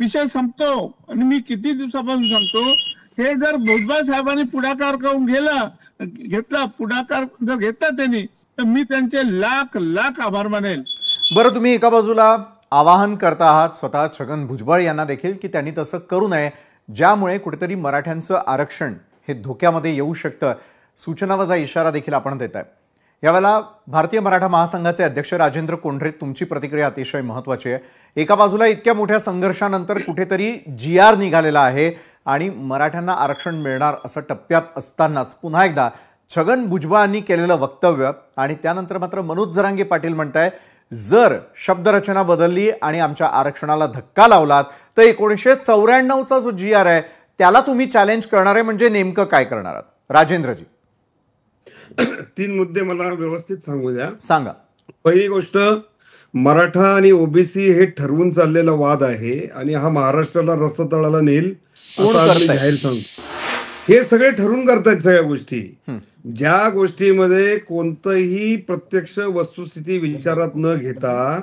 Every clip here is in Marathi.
विषय संपतो. आणि मी किती दिवसापासून सांगतो, हे जर भुजबळ साहेबांनी पुढाकार करून घेतला, पुढाकार जर घेतला त्यांनी, तर मी त्यांचे लाख लाख आभार मानेल. बरं, तुम्ही एका बाजूला आवाहन करता आहात स्वतः छगन भुजबळ यांना देखील की त्यांनी तसं करू नये, ज्यामुळे कुठेतरी मराठ्यांचं आरक्षण हे धोक्यामध्ये येऊ शकतं, सूचनावजा इशारा देखील आपण देत आहे. यावेळेला भारतीय मराठा महासंघाचे अध्यक्ष राजेंद्र कोंढरे, तुमची प्रतिक्रिया अतिशय महत्त्वाची आहे. एका बाजूला इतक्या मोठ्या संघर्षानंतर कुठेतरी GR निघालेला आहे आणि मराठ्यांना आरक्षण मिळणार असं टप्प्यात असतानाच पुन्हा एकदा छगन भुजबळांनी केलेलं वक्तव्य आणि त्यानंतर मात्र मनोज जरांगे पाटील म्हणताय, जर शब्दरचना बदलली आणि आमच्या आरक्षणाला धक्का लावलात तर 1994चा जो GR आहे त्याला तुम्ही चॅलेंज करणार आहे, म्हणजे नेमकं काय करणार आहात राजेंद्रजी? 3 मुद्दे मला व्यवस्थित सांगू द्या. सांगा. पहिली गोष्ट, मराठा आणि ओबीसी हे ठरवून चाललेला वाद आहे आणि हा महाराष्ट्राला रस्त्यातळाला नेईल असं जाहीर सांगतो. हे सगळे ठरवून करतायत सगळ्या गोष्टी, ज्या गोष्टीमध्ये कोणतंही प्रत्यक्ष वस्तुस्थिती विचारात न घेता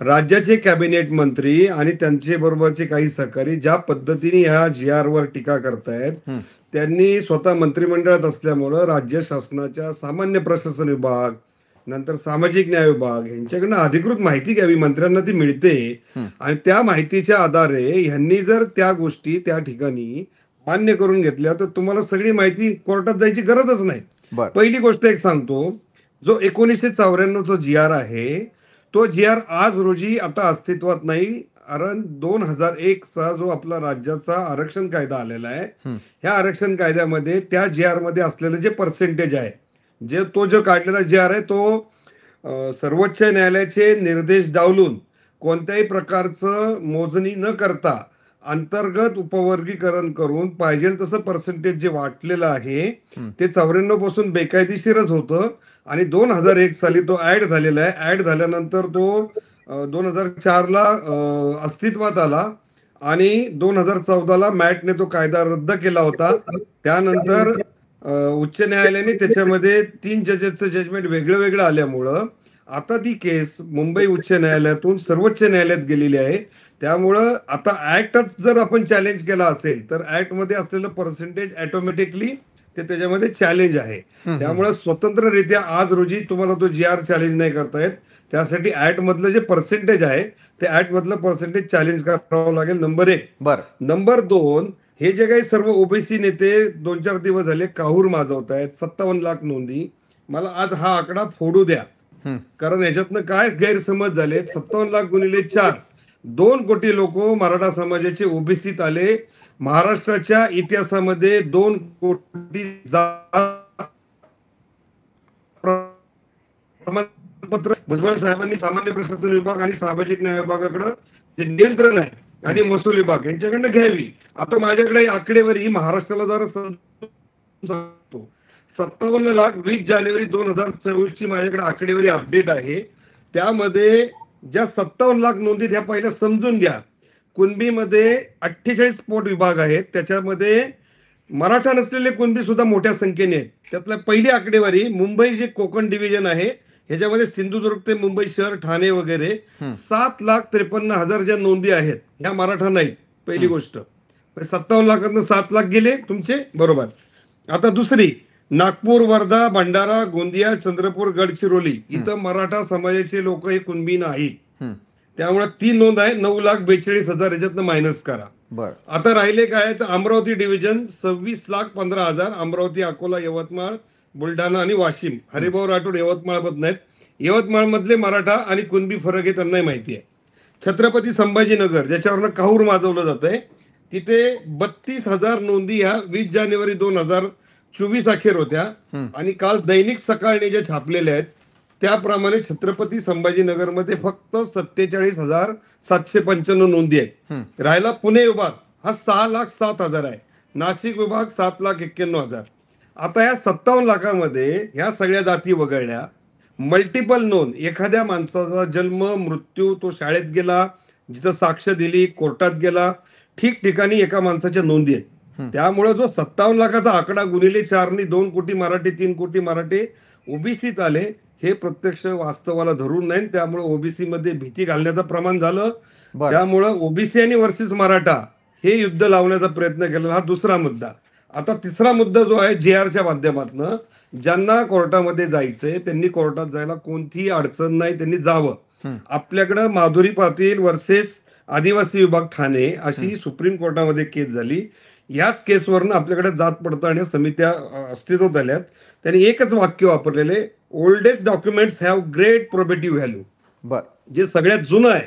राज्याचे कॅबिनेट मंत्री आणि त्यांचे बरोबरचे काही सहकारी ज्या पद्धतीने ह्या GR वर टीका करतायत, त्यांनी स्वतः मंत्रिमंडळात असल्यामुळं राज्य शासनाच्या सामान्य प्रशासन विभाग, नंतर सामाजिक न्याय विभाग यांच्याकडनं अधिकृत माहिती घ्यावी, मंत्र्यांना ती मिळते आणि त्या माहितीच्या आधारे ह्यांनी जर त्या गोष्टी त्या ठिकाणी मान्य करून घेतल्या तर तुम्हाला सगळी माहिती कोर्टात जायची गरजच नाही. पहिली गोष्ट एक सांगतो, जो 1994चा GR आहे तो GR आज रोजी आता अस्तित्वात नाही, कारण 2001 चा जो आपला राज्याचा आरक्षण कायदा आलेला आहे, ह्या आरक्षण कायद्यामध्ये त्या GR मध्ये असलेलं जे पर्सेंटेज आहे, जो काढलेला GR आहे तो सर्वोच्च न्यायालयाचे निर्देश डावलून कोणत्याही प्रकारचं मोजणी न करता अंतर्गत उपवर्गीकरण करून पाहिजे तसं पर्सेंटेज जे वाटलेलं आहे ते 94 पासून बेकायदेशीरच होतं आणि 2001 साली तो ऍड झालेला आहे. ऍड झाल्यानंतर तो 2004ला अस्तित्वात आला आणि 2014ला मॅटने तो कायदा रद्द केला होता. त्यानंतर उच्च न्यायालयाने त्याच्यामध्ये 3 जजेसचं जजमेंट वेगळं वेगळं आल्यामुळं आता ती केस मुंबई उच्च न्यायालयातून सर्वोच्च न्यायालयात गेलेली आहे. त्यामुळं आता ऍक्टच जर आपण चॅलेंज केला असेल तर ऍक्ट मध्ये असलेलं पर्सेंटेज ऑटोमॅटिकली ते त्याच्यामध्ये चॅलेंज आहे. त्यामुळे स्वतंत्ररित्या आज रोजी तुम्हाला तो GR चॅलेंज नाही करता येत. त्यासाठी ऍक्ट मधलं जे पर्सेंटेज आहे ते ऍक्ट मधलं पर्सेंटेज चॅलेंज करावं लागेल, नंबर 1. नंबर 2, हे जे काही सर्व ओबीसी नेते 2-4 दिवस झाले काहूर माजवत आहेत, 57 लाख नोंदी. मला आज हा आकडा फोडू द्या, कारण याच्यातनं काय गैरसमज झाले. 57 लाख गुणिले 4, 2 कोटी लोक मराठा समाजाचे ओबीसीत आले. महाराष्ट्राच्या इतिहासामध्ये 2 कोटी प्रमाणपत्र भुजबळ साहेबांनी सामान्य प्रशासन विभाग आणि सामाजिक न्याय विभागाकडे जे नियंत्रण आहे आणि महसूल विभाग यांच्याकडनं घ्यावी. आता माझ्याकडे आकडेवारी महाराष्ट्राला जर सांगतो, 57 लाख 20 जानेवारी 2024 ची माझ्याकडे आकडेवारी अपडेट आहे. त्यामध्ये ज्या 57 लाख नोंदी ह्या पहिल्या समजून घ्या. कुणबीमध्ये 48 पोट विभाग आहेत, त्याच्यामध्ये मराठा नसलेले कुणबी सुद्धा मोठ्या संख्येने आहेत. त्यातल्या पहिली आकडेवारी मुंबई जे कोकण डिव्हिजन आहे ह्याच्यामध्ये सिंधुदुर्ग ते मुंबई शहर, ठाणे वगैरे 7,53,000 ज्या नोंदी आहेत ह्या मराठा नाहीत. पहिली गोष्ट, 57 लाखातनं 7 लाख गेले तुमचे, बरोबर. आता दुसरी, नागपूर, वर्धा, भंडारा, गोंदिया, चंद्रपूर, गडचिरोली इथं मराठा समाजाचे लोक हे कुणबी नाहीत. त्यामुळे 3 नोंद आहे, 9,42,000 याच्यातनं मायनस करा. आता राहिले काय तर अमरावती डिव्हिजन 26,15,000, अमरावती, अकोला, यवतमाळ, बुलढाणा आणि वाशिम. हरिभाऊ राठोड यवतमाळ मधून आहेत. यवतमाळ मधले मराठा आणि कुणबी फरक आहे त्यांनाही माहिती आहे. छत्रपती संभाजीनगर ज्याच्यावरनं काहूर माजवलं जात आहे, तिथे 32,000 नोंदी ह्या 20 जानेवारी 2024 अखेर होत्या आणि काल दैनिक सकाळने जे छापलेले आहेत त्याप्रमाणे छत्रपती संभाजीनगरमध्ये फक्त 47,795 नोंदी आहेत. राहिला पुणे विभाग हा 6,07,000 आहे. नाशिक विभाग 7,91,000. आता या 57 लाखामध्ये ह्या सगळ्या जाती वगळल्या. मल्टिपल नोंद, एखाद्या माणसाचा जन्म, मृत्यू, तो शाळेत गेला, जिथं साक्ष दिली, कोर्टात गेला, ठिकठिकाणी एका माणसाच्या नोंदी आहेत. त्यामुळे जो 57 लाखाचा आकडा गुणिले 4 2 कोटी मराठी, 3 कोटी मराठी ओबीसीत आले, हे प्रत्यक्ष वास्तवाला धरून नाही. त्यामुळे ओबीसी मध्ये भीती घालण्याचं प्रमाण झालं. बरं. त्यामुळं ओबीसी आणि वर्सेस मराठा हे युद्ध लावण्याचा प्रयत्न केला, हा दुसरा मुद्दा. आता तिसरा मुद्दा जो आहे JRच्या माध्यमातून, ज्यांना कोर्टामध्ये जायचंय त्यांनी कोर्टात जायला कोणतीही अडचण नाही, त्यांनी जावं. आपल्याकडं माधुरी पाटील वर्सेस आदिवासी विभाग ठाणे अशी सुप्रीम कोर्टामध्ये केस झाली. याच केसवरनं आपल्याकडे जात पडताळणी समित्या अस्तित्वात आल्यात. त्यांनी एकच वाक्य वापरलेले, oldest documents have great probative value. जे सगळ्यात जुनं आहे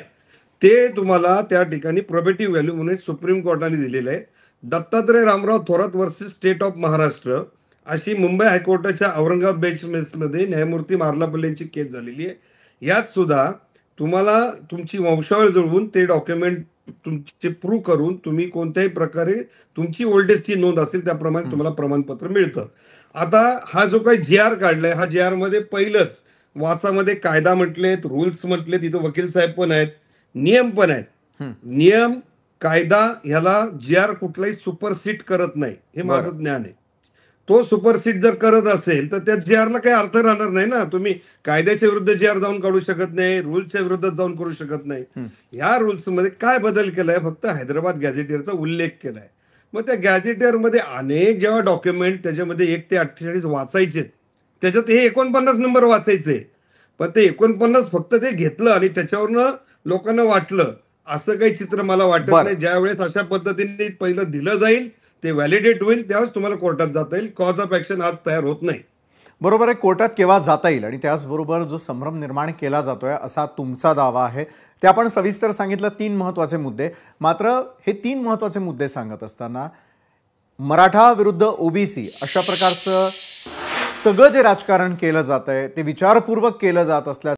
ते तुम्हाला त्या ठिकाणी प्रोबेटिव्ह व्हॅल्यू म्हणून सुप्रीम कोर्टाने दिलेलं आहे. Dattatray Ramrao Thorat versus state of Maharashtra अशी मुंबई हायकोर्टाच्या औरंगाबाद बेंचमध्ये न्यायमूर्ती मार्लापल्ले यांची केस झालेली आहे. यात सुद्धा तुम्हाला तुमची वंशावळ जुळवून ते डॉक्युमेंट तुमचे प्रूव्ह करून तुम्ही कोणत्याही प्रकारे तुमची ओल्डेस्टची नोंद असेल त्याप्रमाणे तुम्हाला प्रमाणपत्र मिळतं. आता हा जो काही JR काढलाय, हा JR मध्ये पहिलंच वाचामध्ये कायदा म्हटलेत, रूल्स म्हटले, तिथं वकील साहेब पण आहेत, नियम पण आहेत. नियम कायदा ह्याला JR कुठलाही सुपरसीट करत नाही, हे माझं ज्ञान आहे. तो सुपरसीट जर करत असेल तर त्या JRला काही अर्थ राहणार नाही ना. तुम्ही कायद्याच्या विरुद्ध JR जाऊन काढू शकत नाही, रूल्सच्या विरुद्ध जाऊन करू शकत नाही. ह्या रूल्स मध्ये काय बदल केलाय, फक्त हैदराबाद गॅझेटियरचा उल्लेख केलाय. मग त्या गॅझेटियरमध्ये अनेक जेव्हा डॉक्युमेंट त्याच्यामध्ये 1 ते 48 वाचायचे, त्याच्यात हे 49 नंबर वाचायचे, पण ते 49 फक्त ते घेतलं आणि त्याच्यावरनं लोकांना वाटलं, असं काही चित्र मला वाटत नाही. ज्या वेळेस अशा पद्धतीने पहिलं दिलं जाईल, ते व्हॅलिडेट होईल, त्यावेळेस तुम्हाला कोर्टात जाता येईल. कॉज ऑफ ऍक्शन आज तयार होत नाही. बरोबर आहे, कोर्टात केव्हा जाता येईल आणि त्याचबरोबर जो संभ्रम निर्माण केला जातोय असा तुमचा दावा आहे. ते आपण सविस्तर सांगितलं 3 महत्त्वाचे मुद्दे. मात्र हे 3 महत्त्वाचे मुद्दे सांगत असताना मराठा विरुद्ध ओबीसी अशा प्रकारचं सगळं जे राजकारण केलं जातंय ते विचारपूर्वक केलं जात असल्याचं